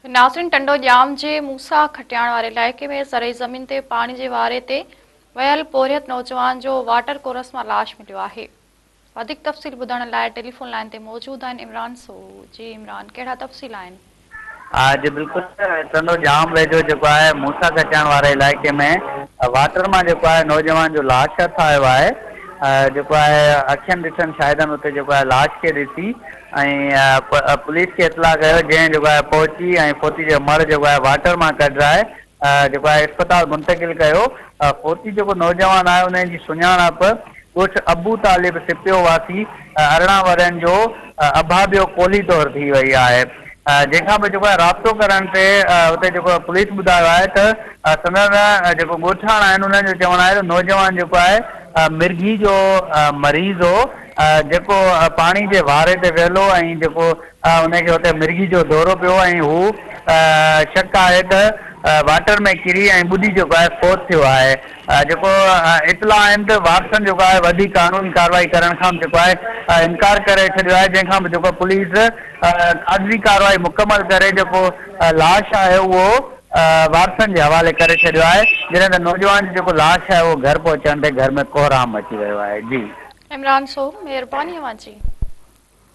नाज़रीन, टंडो जाम जे मूसा खटियाण वारे इलाइक़े में ज़रई ज़मीन ते पानी जे वारे ते वयल पोरियत नौजवान जो वाटर कोरस मां लाश मिलियो आहे। वधीक तफ़सील ॿुधण लाइ टेलीफोन लाइन ते मौजूद आहिनि इमरान सोहू। जी इमरान, कहिड़ा तफ़सील आहिनि? जी बिल्कुल। टंडो जाम वेझो जेको आहे मूसा खटियाण वारे इलाइक़े में वाटर मां जेको आहे नौजवान जो लाश हथ आयो आहे। जेको आहे अखियुनि ॾिठनि शायदनि उते जेको आहे लाश खे ॾिसी ऐं पुलिस खे इतला कयो, जंहिं जेको आहे पहुची ऐं फोती जो मड़ जेको आहे वाटर मां कढाए जेको आहे अस्पताल मुंतकिल कयो। फोती जेको नौजवान आहे उन जी सुञाणप ॻोठ अबू तालिब सिपियो वासी 18 वरनि जो अभाबियो कोली तौर थी वई आहे। जंहिंखां बि जेको आहे राब्तो करण ते उते जेको पुलिस ॿुधायो आहे त संदन जेको ॻोठाणा आहिनि उन्हनि जो चवणु आहे त नौजवान जेको आहे मिर्गी जो मरीज़ हो, जेको पाणी जे वारे ते वियलो ऐं जेको उनखे हुते मिर्गी जो दौरो पियो ऐं हू शक आहे त वाटर में किरी ऐं ॿुॾी जेको आहे फोत थियो आहे। जेको इतला आहिनि त वारसनि जेको आहे वॾी कानूनी कार्रवाई करण खां जेको आहे इनकार करे छॾियो आहे, जंहिंखां बि जेको पुलिस कागज़ी कार्रवाई मुकमल करे जेको लाश आहे उहो वारसनि जे हवाले करे छॾियो आहे। जॾहिं त नौजवान जी जेको लाश आहे उहो घर पहुचण ते घर में कोहराम अची वियो आहे। जी इमरान सोहू, महिरबानी अव्हां जी।